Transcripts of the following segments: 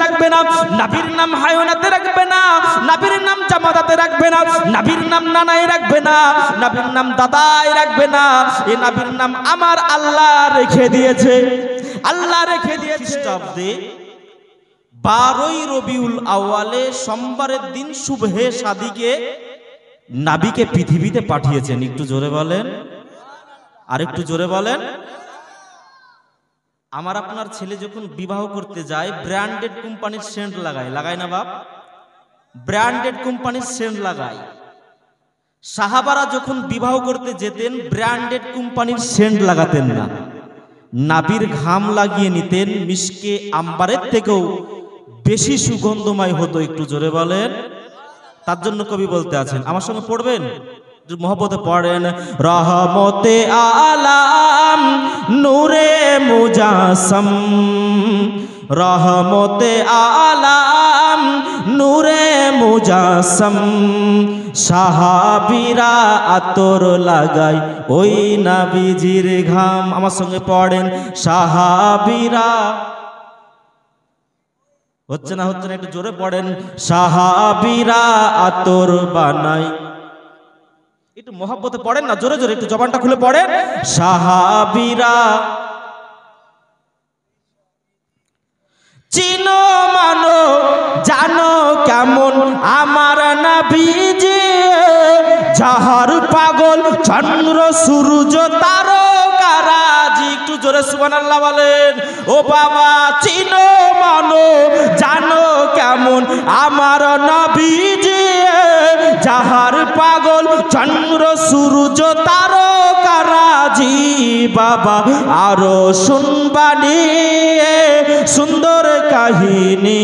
রাখবে না, নবীর নাম হায়ওয়ানাতে রাখবে না, নবীর নাম জামাতাতে রাখবে না, নবীর নাম নানায় রাখবে না, নবীর নাম দাদায় রাখবে না। এই নবীর নাম আমার আল্লাহ রেখে দিয়েছে, আল্লাহ রেখে দিয়েছে। খ্রিস্টাব্দে 12ই রবিউল আউয়ালে সোমবারের দিন সুবহে শাদিকে নবীকে পৃথিবীতে পাঠিয়েছেন। একটু জোরে বলেন, আর একটু জোরে বলেন। আমার আপনার ছেলে যখন বিবাহ করতে যায় ব্র্যান্ডেড কোম্পানির সেন্ট লাগায়, লাগায় না বাপ? ব্র্যান্ডেড কোম্পানির সেন্ট লাগায়। সাহাবারা যখন বিবাহ করতে যেতেন ব্র্যান্ডেড কোম্পানির সেন্ট লাগাতেন না, নবীর ঘাম লাগিয়ে নিতেন, মিশকে আম্বারের থেকেও বেশি সুগন্ধময় হতো। একটু জোরে বলেন। তার জন্য কবি বলতে আছেন, আমার সঙ্গে পড়বেন, মহব্বতে পড়েন। রহমতে আলাম নূরে মুজাসম, রহমতে আলাম নূরে মুজাসম, সাহাবীরা আতর লাগায় ওই নবীজির ঘাম। আমার সঙ্গে পড়েন, সাহাবীরা, হচ্ছে না হচ্ছে না, একটু জোরে পড়েন। সাহাবীরা আতর বানায়, একটু মহব্বতে পড়েন না, জোরে জোরে একটু জবানটা খুলে পড়েন। সাহাবীরা চিনো মানো জানো কেমন আমার নবীজি, যাহার পাগল চন্দ্র সূর্য তারকারাজি। একটু জোরে সুবহানাল্লাহ বলেন। ও বাবা চিনো মানো জানো কেমন আমার নবীজি, যাহার পাগল চন্দ্র সূর্য তারকারাজি। বাবা আরো শুনবানি সুন্দর কাহিনী,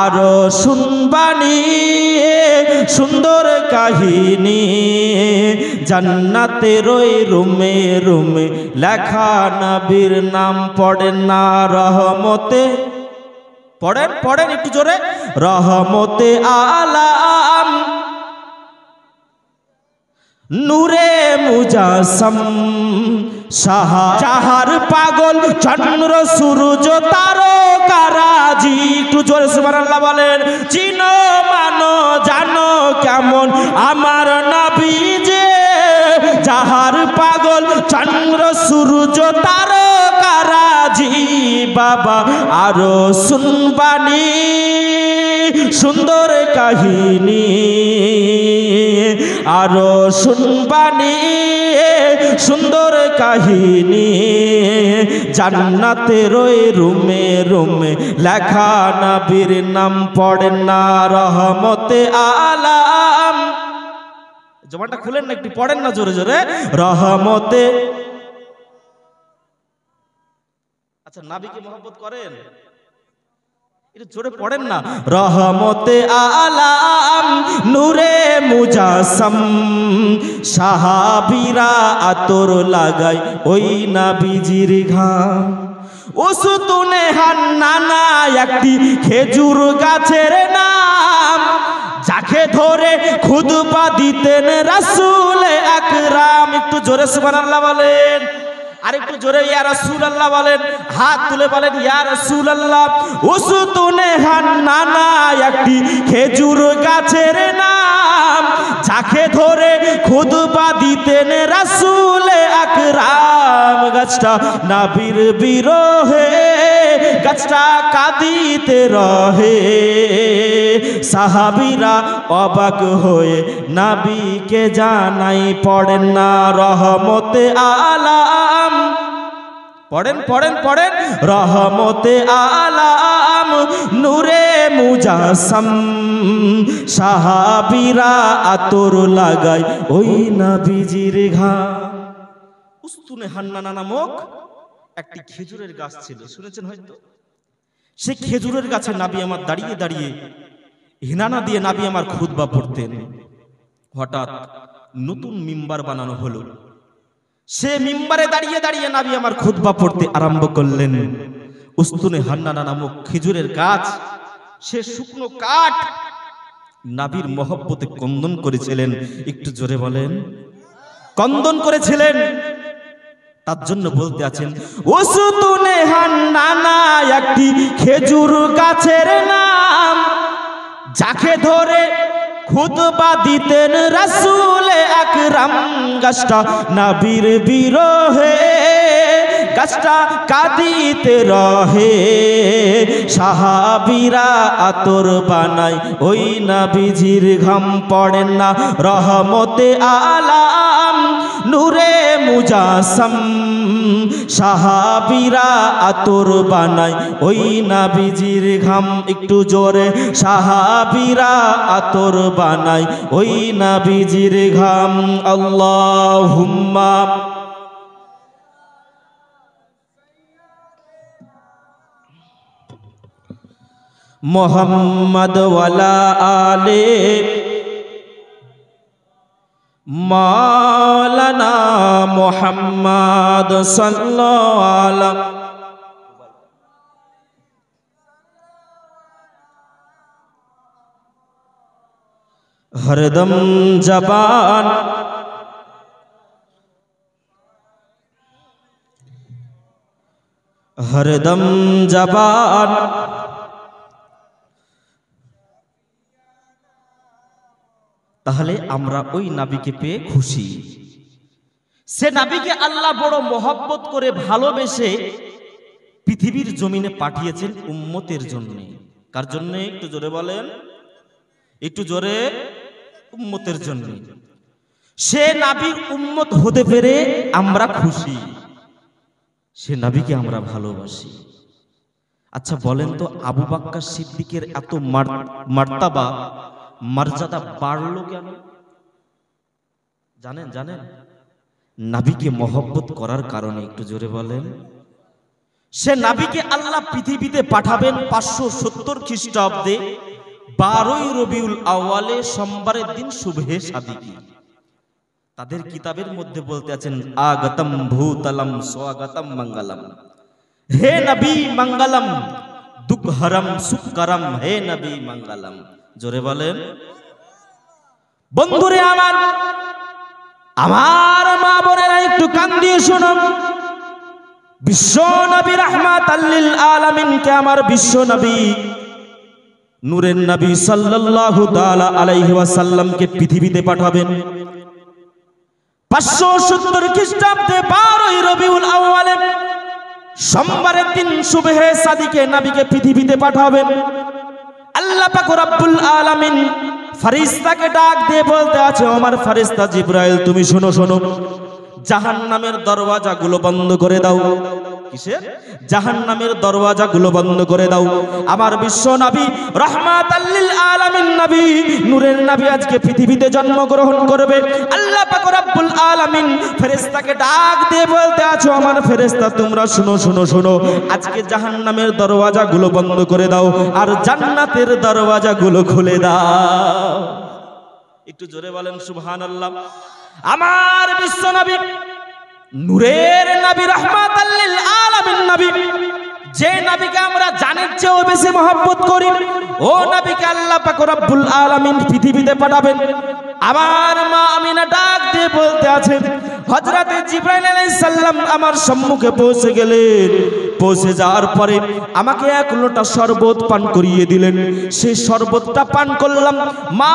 আরো শুনবানি সুন্দর কাহিনী, জান্নাতের ওই রুমে রুমে লেখা নবীর নাম। পড়েন না রহমতে, পড়েন পড়েন একটু জোরে। রহমতে আলাম নূরে মুজাসম, যাহার পাগল চন্দ্র সূর্য তারকারাজি। একটু জোরে সুবহানাল্লাহ বলেন। চিনো মানো জানো কেমন আমার নবীজি, যাহার পাগল চন্দ্র সূর্য তারকারাজি। বাবা আরো শুনবানি সুন্দর কাহিনী, আরো শুনবানি সুন্দর কাহিনী, জান্নাতের ওই রুমে রুমে লেখা নবীর নাম। পড়েন না রহমতে আলাম, জবানটা খুলেন না, একটু পড়েন না জোরে জোরে। রহমতে, আচ্ছা নবীকে মহব্বত করেন? একটু জোরে পড়েন না। রহমতে আলাম নূরে মুজাসম, সাহাবীরা আতর লাগায় ওই নবীজির ঘাম। উসতুনে হান্নানা একটি খেজুর গাছের নাম, যাকে ধরে খুতবা দিতেন রাসূল আকরাম। একটু জোরে সুবহানাল্লাহ বলেন, আর একটু জোরে ইয়া রাসূলুল্লাহ বলেন, হাত তুলে বলেন ইয়া রাসূলুল্লাহ। উসতুনে হান্নানা একটি খেজুর গাছের নাম, যাকে ধরে খুতবা দিতেন রাসূল আকরাম। গাছটা নবীর বিরহে গাছটা কাঁদিতে রহে, সাহাবীরা অবাক হয়ে নবীকে জানাই। পড়েন না রহমতে আলাম, পড়েন পড়েন পড়েন। রহমতে আলাম নূরে মুজাসম, সাহাবীরা আতর লাগায় ওই নবীজির ঘাম। উস্তুনে হান্নানা নামক একটি খেজুরের গাছ ছিল, শুনেছেন হয়তো। সেই খেজুরের গাছে নবী আমার দাঁড়িয়ে দাঁড়িয়ে হিনানা দিয়ে নবী আমার খুতবা পড়তেন। হঠাৎ নতুন মিম্বার বানানো হলো, সে মিম্বারে দাঁড়িয়ে দাঁড়িয়ে নবী আমার খুতবা পড়তে আরম্ভ করলেন। উস্তুনে হান্নানা নামক খেজুরের গাছ, সে শুকনো কাঠ নবীর মহব্বতে কন্দন করেছিলেন। একটু জোরে বলেন, কন্দন করেছিলেন। তার জন্য বলতে আছেন উসতুনে হান্নানা একটি খেজুর গাছের নাম, যাকে ধরে খুতবা দিতেন রাসূল আকরাম। গাছটা নবীর বিরহে, গাছটা কাঁদিতে রহে, সাহাবীরা আতর বানায় ওই নবীজির ঘাম পড়েন না, রহমতে আলাম নূরে মুজাসসাম। সাহাবীরা আতর বানায় ওই নবীজির ঘাম, একটু জোরে, সাহাবীরা আতর বানায় ওই নবীজির ঘাম। আল্লাহুম্মা মুহাম্মদ ওয়ালা আলে মাওলানা মুহাম্মদ সাল্লাল্লাহু আলাইহি। हरदम जबान हरदम जबान তাহলে আমরা ওই নবীকে পেয়ে খুশি। সে নবীকে আল্লাহ বড় মহব্বত করে ভালোবেসে পৃথিবীর জমিনে পাঠিয়েছেন উম্মতের জন্য। কার জন্য? একটু জোরে বলেন, একটু জোরে। উম্মতের জন্য। সে নবীর উম্মত হতে পেরে আমরা খুশি, সে নবীকে আমরা ভালোবাসি। আচ্ছা বলেন তো, আবু বকর সিদ্দিকের এত মার্তাবা মর্যাদা বাড়লো কেন? জানেন? জানেন? নবীকে মহব্বত করার কারণে। একটু জোরে বলেন। সে নবীকে আল্লাহ পৃথিবীতে পাঠাবেন 570 খ্রিস্টাব্দে 12ই রবিউল আউয়ালে, সোমবারের দিন শুভে সাদিকি। তাদের কিতাবের মধ্যে বলতে আছেন আগতম ভূতলম স্বাগতম মঙ্গলম। হে নবী মঙ্গলম, দুঃখহরম সুখকরম, হে নবী মঙ্গলম। জোরে বলেন। বন্ধুরে আমার, আমার মা বোনেরা একটু কান দিয়ে শুনুন। বিশ্ব নবী রাহমাতাল লিল আলামিন কে আমার বিশ্ব নবী নূরের নবী সাল্লাল্লাহু তাআলা আলাইহি ওয়াসাল্লামকে পৃথিবীতে পাঠাবেন 570 খ্রিস্টাব্দে 12ই রবিউল আউয়ালে, সোমবারের দিন শুভে সাদিকে নবীকে পৃথিবীতে পাঠাবেন। আল্লাহ পাক রব্বুল আলামিন ফেরেশতাকে ডাক দিয়ে বলতে আছে, আমার ফেরেশতা জিবরাইল তুমি শোনো শোনো, জাহান্নামের দরওয়াজাগুলো বন্ধ করে দাও। কিসের? জাহান্নামের দরওয়াজাগুলো বন্ধ করে দাও। আমার বিশ্ব নবী রাহমাতাল লিল আলামিন নবী নূরের নবী আজকে পৃথিবীতে জন্মগ্রহণ করবে। আল্লাহ পাক রব্বুল আলামিন ফেরেশতাকে ডাক দিয়ে বলতে আছো, আমার ফেরেশতা তোমরা শুনো শোনো শোনো, আজকে জাহান্নামের দরওয়াজাগুলো বন্ধ করে দাও আর জান্নাতের দরওয়াজাগুলো খুলে দাও। একটু জোরে বলেন সুবহানাল্লাহ। আমার বিশ্ব নবী নূরের নবী রাহমাতাল লিল আলামিন নবী, যে নবীকে আমরা জানের চেয়েও বেশি মহব্বত করি, ও নবীকে আল্লাহ পাক রব্বুল আলামিন পৃথিবীতে পাঠাবেন। আমার মা আমিনা ডাক দিয়ে বলতে আছেন, হযরতে জিবরাইল আলাইহিস সালাম আমার সম্মুখে পৌঁছে গেলেন। পৌঁছে যাওয়ার পরে আমাকে এক লোটা শরবত পান করিয়ে দিলেন। সেই শরবতটা পান করলাম। মা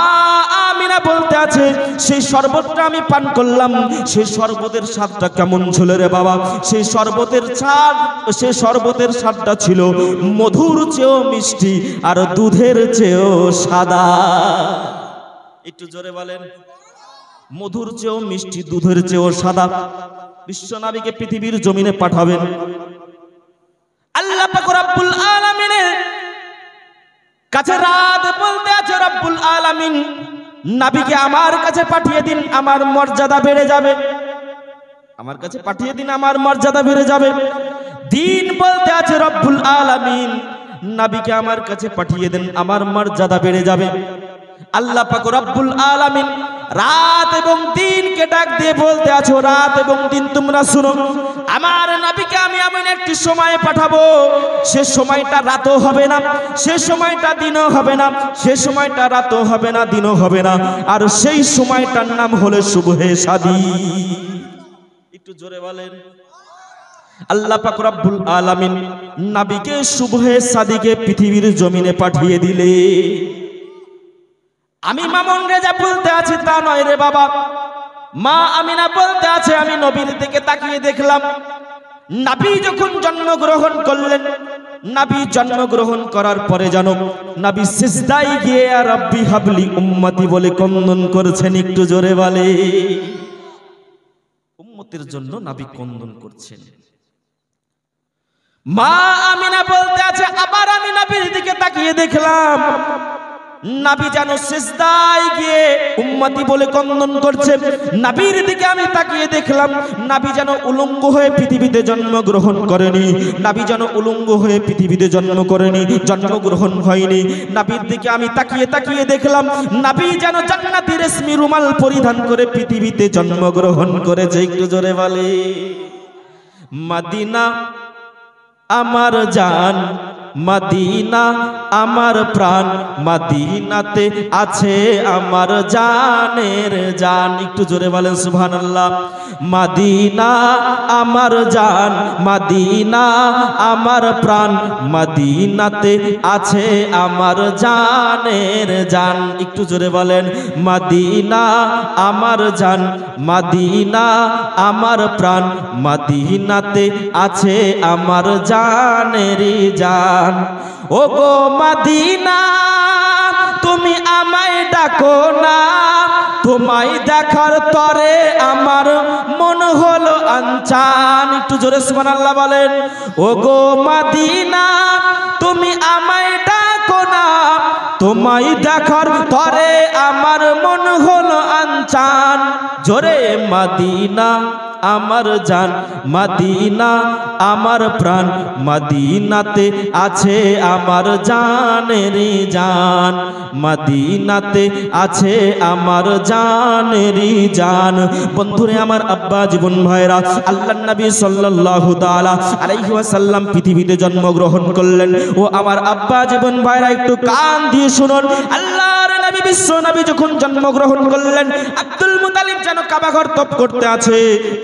আমিনা বলতে আছে, সেই শরবতটা আমি পান করলাম। সেই শরবতের স্বাদটা কেমন ছিল রে বাবা? সেই শরবতের স্বাদটা ছিল মধুর চেয়েও মিষ্টি আর দুধের চেয়েও সাদা। একটু জোরে বলেন। মধুর চেয়েও মিষ্টি, দুধের চেয়েও সাদা। বিশ্ব নবীকে পৃথিবীর জমিনে পাঠাবেন। আল্লাহ পাক রব্বুল আলামিনের কাছে রাত বলতে আছে, রব্বুল আলামিন নবীকে আমার কাছে পাঠিয়ে দিন, আমার মর্যাদা বেড়ে যাবে। আমার কাছে পাঠিয়ে দিন, আমার মর্যাদা বেড়ে যাবে। দিন বলতে আছে, রব্বুল আলামিন নবীকে আমার কাছে পাঠিয়ে দেন, আমার মর্যাদা বেড়ে যাবে। আল্লাহ পাক রব্বুল আলামিন রাত এবং দিনকে ডাক দিয়ে বলতে আছো, রাত এবং দিন তোমরা শুনো, আমার নবীকে আমি এমন একটি সময়ে পাঠাবো, সে সময়টা রাতও হবে না, সে সময়টা দিনও হবে না, সে সময়টা রাতও হবে না, দিনও হবে না, আর সেই সময়টার নাম হলো শুভে সাদি। একটু জোরে বলেন। আল্লাহ পাক রব্বুল আলামিন নবীকে সুবহে সাদিকে পৃথিবীর জমিনে পাঠিয়ে দিলে। আমি মামুন রেজা বলতে আছি তা নয় রে বাবা, মা আমিনা বলতে আছে আমি নবীর দিকে তাকিয়ে দেখলাম নবী যখন জন্মগ্রহণ করলেন, নবী জন্মগ্রহণ করার পরে জানো নবী সিজদায় গিয়ে আর রব্বি হাবলি উম্মতি বলে কন্দন করেছেন। একটু জোরে বলে, উম্মতের জন্য নবী কন্দন করছেন। মা আমিনা বলতে আছে আবার আমি নবীর দিকে তাকিয়ে দেখলাম নবী যেন সিজদায় গিয়ে উম্মতি বলে কন্দন করছে। নবীর দিকে আমি তাকিয়ে দেখলাম নবী যেন উলঙ্গ হয়ে পৃথিবীতে জন্মগ্রহণ করেনি, নবী যেন উলঙ্গ হয়ে পৃথিবীতে জন্মগ্রহণ হয়নি। নবীর দিকে আমি তাকিয়ে তাকিয়ে দেখলাম নবী যেন জান্নাতি রেশমি রুমাল পরিধান করে পৃথিবীতে জন্মগ্রহণ করেছে। একটু জোরে বলে, মদিনা আমার জান, মদিনা আমার প্রাণ, মদিনাতে আছে আমার জানের জান। একটু জোরে বলেন সুবহানাল্লাহ। মদিনা আমার জান, মদিনা আমার প্রাণ, মদিনাতে আছে আমার জানের জান। একটু জোরে বলেন, মদিনা আমার জান, মদিনা আমার প্রাণ, মদিনাতে আছে আমার জানেরই জান। ও গো মদিনা তুমি আমায় ডাকো না, তোমায় দেখার তরে আমার মন হলো আনচান। একটু জোরে সুবহানাল্লাহ বলেন। ও গো মদিনা তুমি আমায় ডাকো না, তোমায় দেখার তরে আমার মন হলো আনচান। জোরে, মদিনা আমার জান, মদিনা আমার প্রাণ, মদিনাতে আছে আমার জানেরই জান, মদিনাতে আছে আমার জানেরই জান। বন্ধুরে আমার, আব্বা জীবন ভাইরা, আল্লাহর নবী সাল্লাল্লাহু তাআলা আলাইহি ওয়াসাল্লাম পৃথিবীতে জন্মগ্রহণ করলেন। ও আমার আব্বা জীবন ভাইরা, একটু কান দিয়ে শুনুন। আল্লাহর নবী বিশ্ব নবী যখন জন্মগ্রহণ করলেন, আব্দুল মুতালিব যেন কাবাঘর তপ করতে আছে।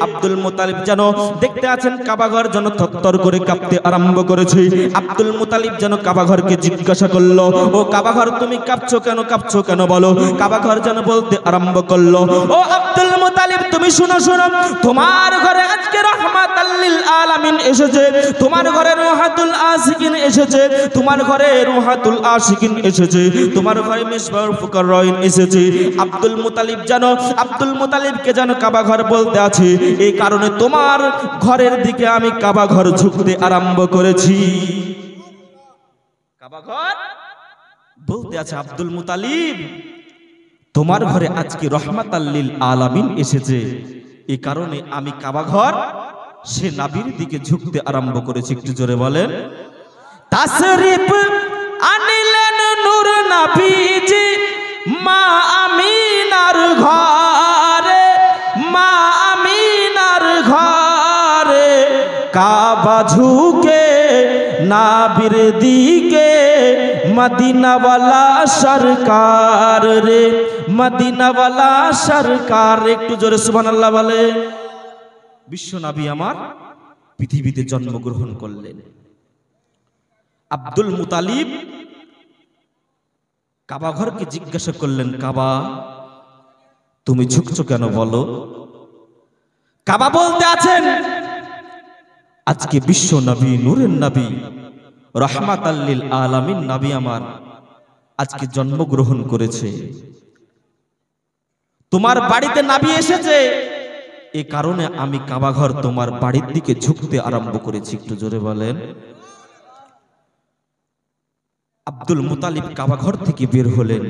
আব্দুল মুতালিব যেন দেখতে আছেন কাবাঘর যেন থরথর করে কাঁপতে আরম্ভ করেছে। আব্দুল মুতালিব যেন কাবাঘরকে জিজ্ঞাসা করলো, ও কাবাঘর তুমি কাঁপছো কেন, কাঁপছো কেন বলো। কাবাঘর যেন বলতে আরম্ভ করলো, ও আব্দুল মুতালিব তুমি শুনো শুনো, তোমার ঘরে আজকে রাহমাতাল লিল আলামিন এসেছে, তোমার ঘরে রুহাতুল আশিকিন এসেছে, তোমার ঘরে রুহাতুল আশিকিন এসেছে, তোমার ঘরে মিসবাহুল ফুকারাইন এসেছে। আব্দুল মুতালিবকে যেন কাবাঘর বলতে আছে, এই কারণে তোমার ঘরের দিকে আমি কাবাঘর ঝুঁকতে আরম্ভ করেছি। কাবাঘর বলতে আছে, আব্দুল মুতালিব তোমার ঘরে আজকে রহমাতাল লিল আলামিন এসেছে, এই কারণে আমি কাবাঘর সে নবীর দিকে ঝুঁকতে আরম্ভ করেছি। একটু জোরে বলেন। তাশরিফ আনিলেন নূর নবীজি মা আমিনার ঘরে, মা আমিনার ঘরে, কাবা ঝুঁকে নবীর দিকে মদিনাওয়ালা সরকার রে, মদিনাওয়ালা সরকার। একটু জোরে সুবহানাল্লাহ বলে। বিশ্ব নবী আমার পৃথিবীতে জন্মগ্রহণ করলেন। আব্দুল মুতালিব কাবাঘরকে জিজ্ঞাসা করলেন, কাবা তুমি ঝুঁকছো কেন বলো। কাবা বলতে আছেন, আজকে বিশ্ব নবী, নূরের নবী, রহমাতাল লিল আলামিন নবী আমার আজকে জন্মগ্রহণ করেছে, তোমার বাড়িতে নবী এসেছে, এই কারণে আমি কাবাঘর তোমার বাড়ির দিকে ঝুঁকতে আরম্ভ করেছি। একটু জোরে বলেন। আব্দুল মুতালিব কাবাঘর থেকে বের হলেন,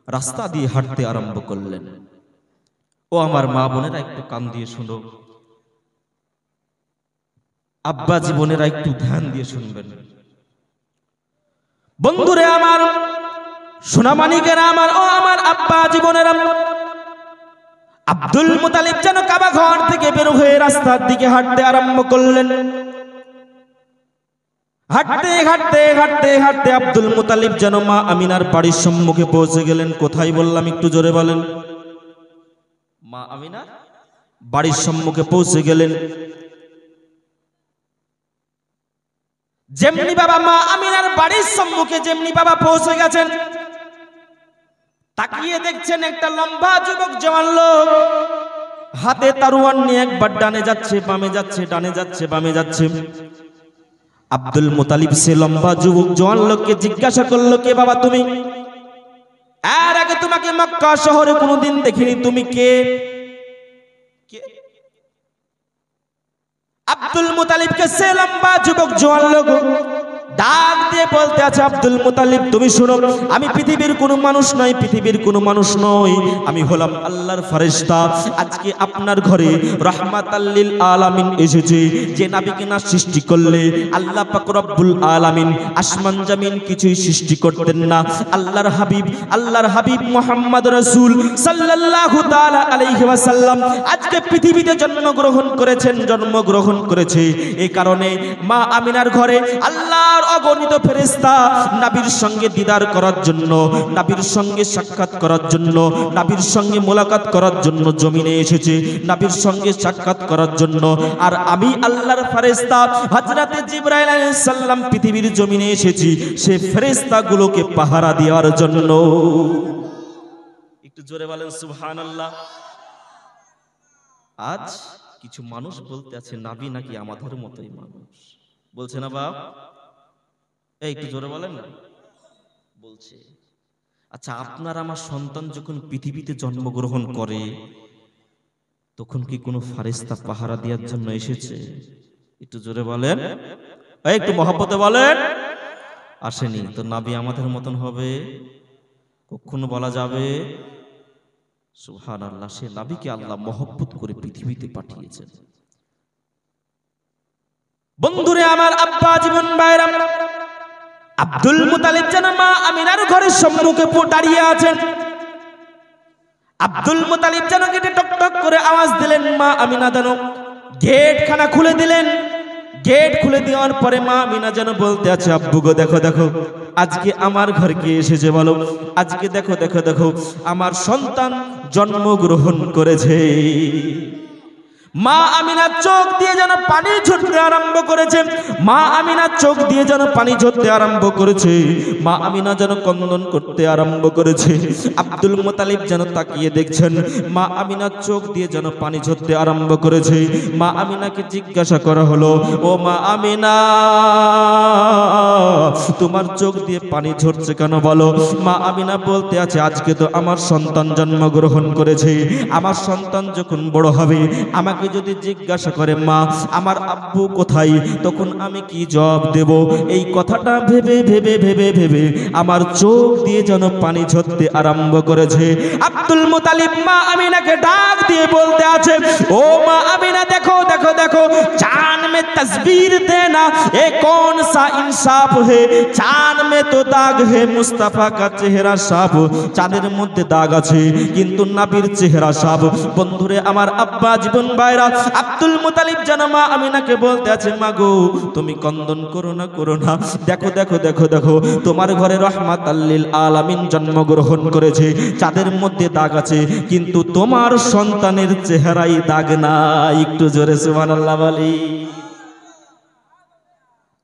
রাস্তা দিয়ে হাঁটতে আরম্ভ করলেন। ও আমার মা বোনেরা একটু কান দিয়ে শুনো, আব্বা জীবনেরা একটু ধ্যান দিয়ে শুনবেন। বন্ধুরে আমার, সোনামানিকেরা আমার, ও আমার আব্বা জীবনেরা, আব্দুল মুতালিব যেন কাবাঘর থেকে বের হয়ে রাস্তার দিকে হাঁটতে আরম্ভ করলেন। হাঁটতে হাঁটতে হাঁটতে হাঁটতে আব্দুল মুতালিব যেন মা আমিনার বাড়ির সম্মুখে পৌঁছে গেলেন। কোথায় বললাম একটু জোরে বলেন। মা আমিনার বাড়ির সম্মুখে পৌঁছে গেলেন। যেমনি বাবা মা আমিনার বাড়ির সম্মুখে যেমনি বাবা পৌঁছে গেছেন, তাকিয়ে দেখছেন একটা লম্বা যুবক জওয়ান লোক হাতে তরোয়ার নিয়ে একবার ডানে যাচ্ছে বামে যাচ্ছে, ডানে যাচ্ছে বামে যাচ্ছে। আব্দুল মুতালিব সে লম্বা যুবক জওয়ান লোককে জিজ্ঞাসা করলো, কে বাবা তুমি? এর আগে তোমাকে মক্কা শহরে কোনোদিন দেখিনি, তুমি কে? আব্দুল মুতালিবকে সে লম্বা যুবক জওয়ান লোক ডাক দিয়ে বলতে আছে, আব্দুল মুতালিব তুমি শুনো, আমি পৃথিবীর কোনো মানুষ নই, পৃথিবীর কোনো মানুষ নই, আমি হলাম আল্লাহর ফেরেশতা। আজকে আপনার ঘরে রাহমাতাল লিল আলামিন এসেছে। যে নবীকে না সৃষ্টি করলে আল্লাহ পাক রব্বুল আলামিন আসমান জমিন কিছুই সৃষ্টি করতেন না। আল্লাহর হাবিব মুহাম্মদ রাসূল সাল্লাল্লাহু তাআলা আলাইহি ওয়াসাল্লাম আজকে পৃথিবীতে জন্মগ্রহণ করেছে। এই কারণে মা আমিনার ঘরে আল্লাহর অগণিত ফেরেশতা নবীর সঙ্গে দিদার করার জন্য, নবীর সঙ্গে সাক্ষাৎ করার জন্য, নবীর সঙ্গে মোলাকাত করার জন্য জমিনে এসেছে, নবীর সঙ্গে সাক্ষাৎ করার জন্য। আর আমি আল্লাহর ফেরেশতা হযরতে জিবরাইল আলাইহিস সালাম পৃথিবীর জমিনে এসেছি সে ফেরেশতাগুলোকে পাহারা দেওয়ার জন্য। একটু জোরে বলেন সুবহানাল্লাহ। আজ কিছু মানুষ বলতে আছে নবী নাকি আমাদের মতোই মানুষ, বলছে না বাপ? এই একটু জোরে বলেন না, বলছে। আচ্ছা, আপনার আমার সন্তান যখন পৃথিবীতে জন্মগ্রহণ করে তখন কি কোনো ফেরেশতা পাহারা দেওয়ার জন্য এসেছে? একটু জোরে বলেন, এই একটু মহব্বতে বলেন। আসেনি তো নবী আমাদের মতন হবে? কখনো বলা যাবে? সুবহানাল্লাহ। সে নবীকে আল্লাহ মহব্বত করে পৃথিবীতে পাঠিয়েছেন। বন্ধুরে আমার, আব্বা জীবন বাইরাম, আব্দুল মুতালিব যেন মা আমিনার ঘরের সম্মুখে দাঁড়িয়ে আছেন। আব্দুল মুতালিব যেন গেটে টক টক করে আওয়াজ দিলেন, মা আমিনা যেন গেট খানা খুলে দিলেন। গেট খুলে দেওয়ার পরে মা আমিনা যেন বলতে আছে, আব্বু গো দেখো দেখো আজকে আমার ঘরে কে এসেছে বলো? আজকে দেখো দেখো দেখো আমার সন্তান জন্মগ্রহণ করেছে। মা আমিনার চোখ দিয়ে যেন পানি ঝরতে আরম্ভ করেছে। মা আমিনার চোখ দিয়ে যেন পানি ঝরতে আরম্ভ করেছে। মা আমিনা যেন ক্রন্দন করতে আরম্ভ করেছে। আব্দুল মুতালিব যেন তাকিয়ে দেখছেন, মা আমিনার চোখ দিয়ে যেন পানি ঝরতে আরম্ভ করেছে। মা আমিনাকে জিজ্ঞাসা করা হলো, ও মা আমিনা তোমার চোখ দিয়ে পানি ঝরছে কেন বলো? মা আমিনা বলতে আছে, আজকে তো আমার সন্তান জন্মগ্রহণ করেছে। আমার সন্তান যখন বড় হবে আমাকে যদি জিজ্ঞাসা করে, মা আমার আব্বু কোথায়, তখন আমি কি জবাব দেব? এই কথাটা ভেবে ভেবে ভেবে ভেবে আমার চোখ দিয়ে যেন পানি ঝরতে আরম্ভ করেছে। আব্দুল মুতালিব মা আমিনাকে ডাক দিয়ে বলতে আছে, ও মা আমিনা দেখো দেখো দেখো, চাঁদ में तस्वीर देना ये कौन सा इंसाफ है? चांद में तो दाग है, मुस्तफा का चेहरा साफ। চাঁদের মধ্যে দাগ আছে কিন্তু নবীর চেহারা সাফ। বন্ধুরে আমার, আব্বা জীবন ভাইরা, আব্দুল মুতালিব যেন মা আমিনাকে বলতে আছে, মা গো তুমি ক্রন্দন করো না, দেখো দেখো দেখো দেখো তোমার ঘরে রাহমাতাল লিল আলামিন জন্মগ্রহণ করেছে। চাঁদের মধ্যে দাগ আছে কিন্তু তোমার সন্তানের চেহারায় দাগ নাই। একটু জোরে সুবহানাল্লাহ বলি।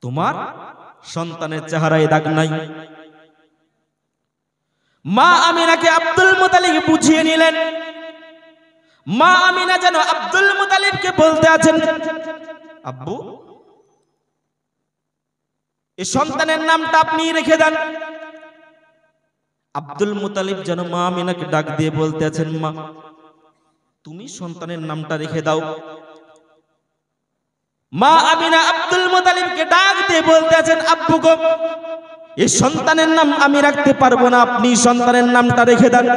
তোমার সন্তানের চেহারায় দাগ নাই। মা আমিনাকে আব্দুল মুতালিব বুঝিয়ে নিলেন। মা আমিনা যেন আব্দুল মুতালিবকে বলতে আছেন, আব্বু এই সন্তানের নামটা আপনি রেখে দেন। আব্দুল মুতালিব যেন মা আমিনাকে ডাক দিয়ে বলতে আছেন, মা তুমি সন্তানের নামটা রেখে দাও। মা আমিনা আব্দুল মুতালিবকে ডাক দিয়ে বলতে আছেন, আব্বু গো এই সন্তানের নাম আমি রাখতে পারবো না, আপনি সন্তানের নামটা রেখে দেন।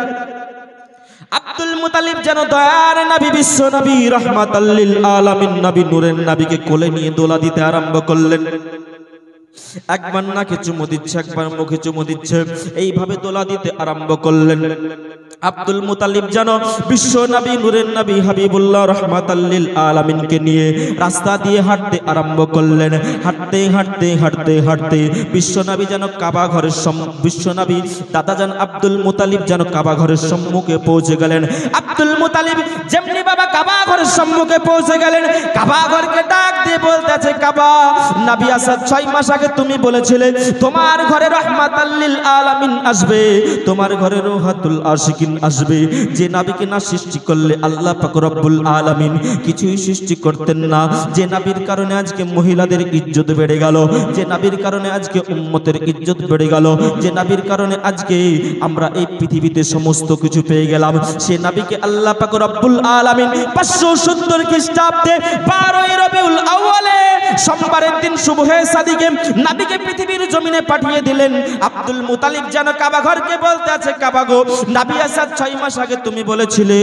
আব্দুল মুতালিব যেন দয়ার নবী, বিশ্ব নবী, রাহমাতাল লিল আলামিন নবী, নূরের নবীকে কোলে নিয়ে দোলা দিতে আরম্ভ করলেন। একবার নাকে চুমু দিচ্ছে, একবার মুখে চুমু দিচ্ছে, এইভাবে দোলা দিতে আরম্ভ করলেন। আব্দুল মুতালিব যেন বিশ্ব নবী নূরের নবী হাবিবুল্লাহ রাহমাতাল লিল আলামিনকে নিয়ে রাস্তা দিয়ে হাঁটতে আরম্ভ করলেন। হাঁটতে হাঁটতে হাঁটতে হাঁটতে বিশ্ব নবী যেন কাবা ঘরের বিশ্ব নবী দাদাজান আব্দুল মুতালিব যেন কাবা ঘরের সম্মুখে পৌঁছে গেলেন। আব্দুল মুতালিব যেমনি বাবা কাবা ঘরের সম্মুখে পৌঁছে গেলেন, কাবা ঘরকে ডাক দিয়ে বলতেছে, কাবা, নবী আসাদ 6 মাস আগে তুমি বলেছিলে তোমার ঘরে রাহমাতাল লিল আলামিন আসবে, তোমার ঘরে রওহাতুল আশিকিন আসবে। যে নবীকে না সৃষ্টি করলে আল্লাহ পাক রব্বুল আলামিন কিছুই সৃষ্টি করতেন না, যে নবীর কারণে আজকে মহিলাদের ইজ্জত বেড়ে গেল, যে নবীর কারণে আজকে উম্মতের ইজ্জত বেড়ে গেল, যে নবীর কারণে আজকে আমরা এই পৃথিবীতে সমস্ত কিছু পেয়ে গেলাম, সে নবীকে আল্লাহ পাক রব্বুল আলামিন 570 খ্রিস্টাব্দে 12ই রবিউল আউয়ালে সোমবারের দিন সুবহে সাদিকে নবীকে পৃথিবীর জমিনে পাঠিয়ে দিলেন। আব্দুল মুতালিব যেন কাবা ঘরকে বলতে আছে, কাবা গো, নবী আসাদ 6 মাস আগে তুমি বলেছিলে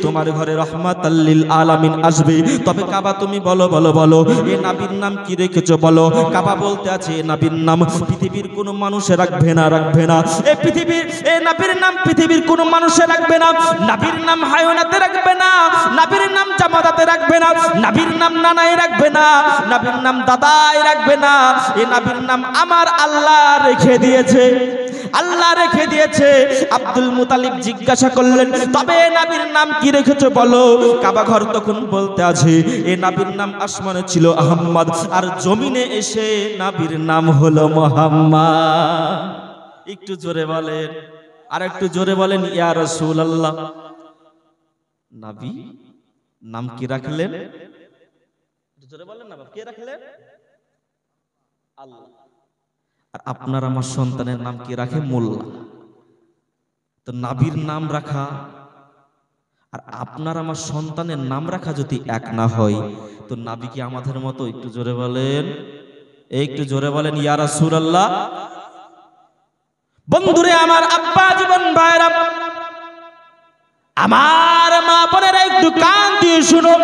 তোমার ঘরে রাহমাতাল লিল আলামিন আসবে, তবে কাবা তুমি বলো বলো বলো এ নবীর নাম কি রেখেছো বলো। কাবা বলতে আছে, এ নবীর নাম পৃথিবীর কোনো মানুষে রাখবে না, রাখবে না। এ নবীর নাম পৃথিবীর কোনো মানুষে রাখবে না, নবীর নাম হায়ওয়ানাতে রাখবে না, নবীর নাম জামাতাতে রাখবে না, নবীর নাম নানাই রাখবে না, নবীর নাম দাদাই রাখবে না। এ নবীর নাম আমার আল্লাহ রেখে দিয়েছে, আল্লাহ রেখে দিয়েছে। আব্দুল মুতালিব জিজ্ঞাসা করলেন, তবে এ নবীর নাম কি রেখেছো বলো। কাবা ঘর তখন বলতে আছে, এ নবীর নাম আসমানে ছিল আহম্মদ, আর জমিনে এসে নবীর নাম হলো মুহাম্মদ। একটু জোরে বলেন, আর একটু জোরে বলেন, ইয়া রাসূলুল্লাহ। নবী নাম কি রাখলেন? জোরে বলেন না, কে রাখলেন? আল্লাহ। আর আপনার আমার সন্তানের নাম কি রাখে? মোল্লা। তো নবীর নাম রাখা আর আপনার আমার সন্তানের নাম রাখা যদি এক না হয়, তো নবী কি আমাদের মতো? একটু জোরে বলেন, একটু জোরে বলেন, ইয়া রাসূলুল্লাহ। বন্ধুরে আমার, আব্বা জীবন ভাইরা, আমার মা বোনেরা, একটু কান দিয়ে শুনো।